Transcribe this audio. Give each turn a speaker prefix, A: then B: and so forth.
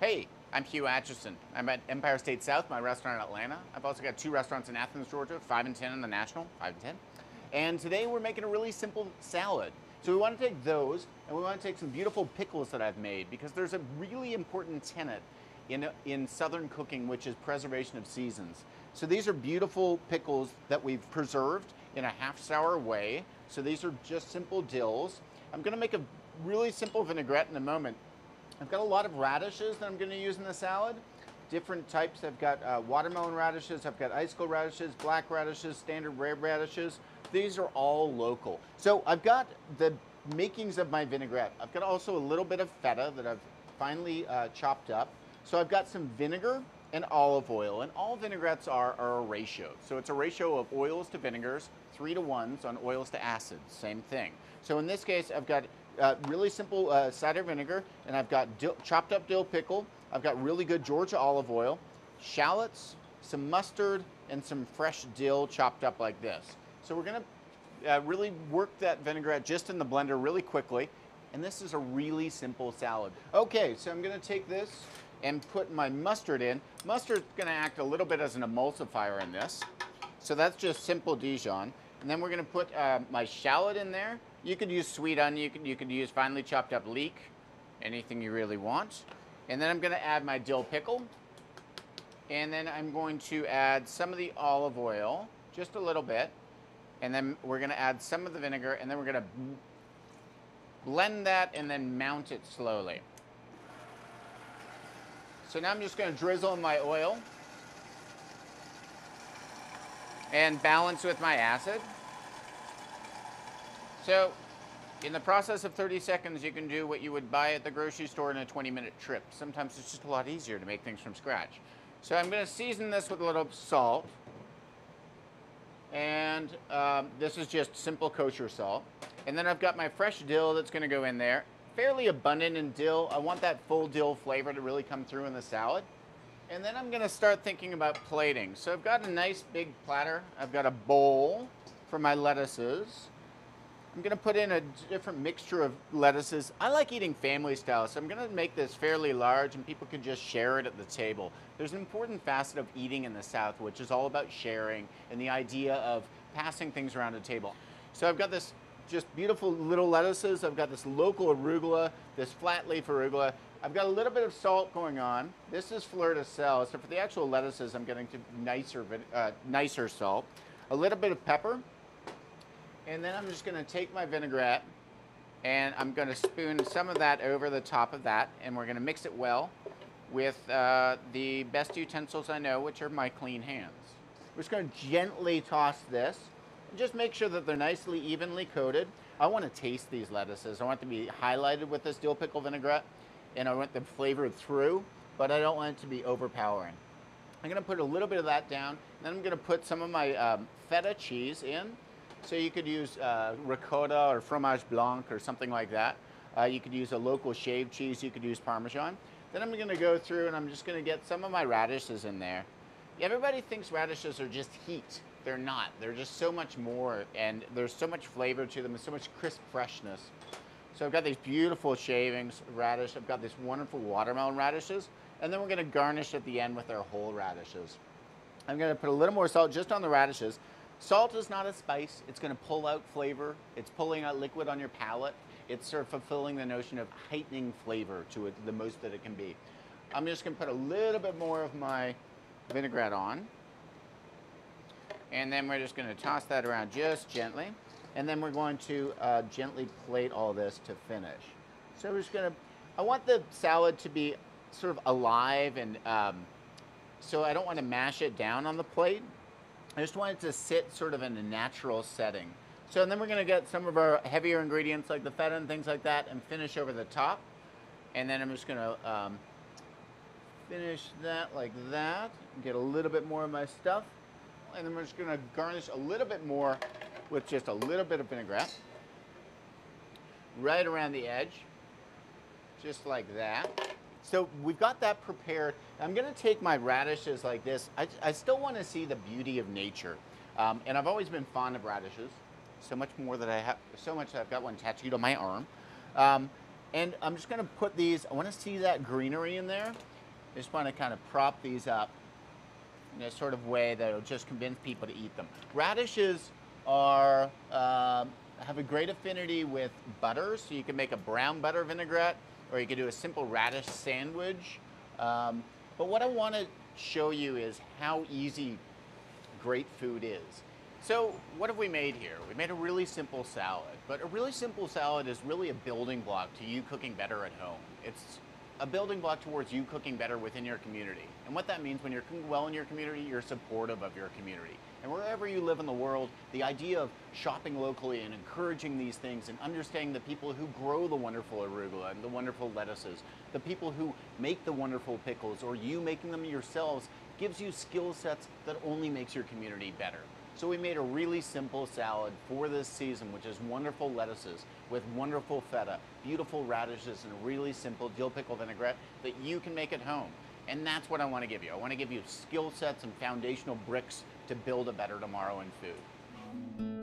A: Hey, I'm Hugh Acheson. I'm at Empire State South, my restaurant in Atlanta. I've also got two restaurants in Athens, Georgia, 5 and 10 in the National, 5 and 10. And today we're making a really simple salad. So we want to take those and we want to take some beautiful pickles that I've made because there's a really important tenet in Southern cooking, which is preservation of seasons. So these are beautiful pickles that we've preserved in a half sour way. So these are just simple dills. I'm going to make a really simple vinaigrette in a moment. I've got a lot of radishes that I'm going to use in the salad. Different types. I've got watermelon radishes, I've got icicle radishes, black radishes, standard red radishes. These are all local. So I've got the makings of my vinaigrette. I've got also a little bit of feta that I've finely chopped up. So I've got some vinegar and olive oil, and all vinaigrettes are a ratio. So it's a ratio of oils to vinegars, 3 to 1s on oils to acids, same thing. So in this case, I've got really simple cider vinegar, and I've got chopped up dill pickle. I've got really good Georgia olive oil, shallots, some mustard, and some fresh dill chopped up like this. So we're gonna really work that vinaigrette just in the blender really quickly, and this is a really simple salad. Okay, so I'm gonna take this and put my mustard in. Mustard's gonna act a little bit as an emulsifier in this. So that's just simple Dijon. And then we're gonna put my shallot in there. You could use sweet onion, you could use finely chopped up leek, anything you really want. And then I'm gonna add my dill pickle. And then I'm going to add some of the olive oil, just a little bit. And then we're gonna add some of the vinegar, and then we're gonna blend that and then mount it slowly. So now I'm just gonna drizzle in my oil and balance with my acid. So in the process of 30 seconds, you can do what you would buy at the grocery store in a 20-minute trip. Sometimes it's just a lot easier to make things from scratch. So I'm gonna season this with a little salt. And this is just simple kosher salt. And then I've got my fresh dill that's gonna go in there. Fairly abundant in dill. I want that full dill flavor to really come through in the salad. And then I'm gonna start thinking about plating. So I've got a nice big platter. I've got a bowl for my lettuces. I'm gonna put in a different mixture of lettuces. I like eating family style, so I'm gonna make this fairly large and people can just share it at the table. There's an important facet of eating in the South, which is all about sharing and the idea of passing things around a table. So I've got this just beautiful little lettuces. I've got this local arugula, this flat leaf arugula. I've got a little bit of salt going on. This is fleur de sel. So for the actual lettuces, I'm getting to nicer salt. A little bit of pepper. And then I'm just gonna take my vinaigrette and I'm gonna spoon some of that over the top of that, and we're gonna mix it well with the best utensils I know, which are my clean hands. We're just gonna gently toss this and just make sure that they're nicely evenly coated. I wanna taste these lettuces. I want them to be highlighted with this dill pickle vinaigrette, and I want them flavored through, but I don't want it to be overpowering. I'm gonna put a little bit of that down, and then I'm gonna put some of my feta cheese in. So you could use ricotta or fromage blanc or something like that. You could use a local shaved cheese. You could use Parmesan. Then I'm going to go through and I'm just going to get some of my radishes in there. Everybody thinks radishes are just heat. They're not. They're just so much more, and there's so much flavor to them and so much crisp freshness. So I've got these beautiful shavings of radish. I've got these wonderful watermelon radishes. And then we're going to garnish at the end with our whole radishes. I'm going to put a little more salt just on the radishes. Salt is not a spice. It's going to pull out flavor. It's pulling out liquid on your palate. It's sort of fulfilling the notion of heightening flavor to it the most that it can be. I'm just going to put a little bit more of my vinaigrette on. And then we're just going to toss that around just gently. And then we're going to gently plate all this to finish. So we're just going to, I want the salad to be sort of alive, and so I don't want to mash it down on the plate. I just want it to sit sort of in a natural setting. So then we're gonna get some of our heavier ingredients like the feta and things like that and finish over the top. And then I'm just gonna finish that like that, get a little bit more of my stuff. And then we're just gonna garnish a little bit more with just a little bit of vinaigrette. Right around the edge, just like that. So we've got that prepared. I'm gonna take my radishes like this. I still wanna see the beauty of nature. And I've always been fond of radishes. So much more that I have, so much that I've got one tattooed on my arm. And I'm just gonna put these, I wanna see that greenery in there. I just want to kind of prop these up in a sort of way that will just convince people to eat them. Radishes are have a great affinity with butter, so you can make a brown butter vinaigrette, or you can do a simple radish sandwich. But what I want to show you is how easy great food is. So what have we made here? We made a really simple salad, but a really simple salad is really a building block to you cooking better at home. It's a building block towards you cooking better within your community. And what that means, when you're cooking well in your community, you're supportive of your community. And wherever you live in the world, the idea of shopping locally and encouraging these things and understanding the people who grow the wonderful arugula and the wonderful lettuces, the people who make the wonderful pickles, or you making them yourselves, gives you skill sets that only makes your community better. So we made a really simple salad for this season, which is wonderful lettuces with wonderful feta, beautiful radishes, and a really simple dill pickle vinaigrette that you can make at home. And that's what I want to give you. I want to give you skill sets and foundational bricks to build a better tomorrow in food.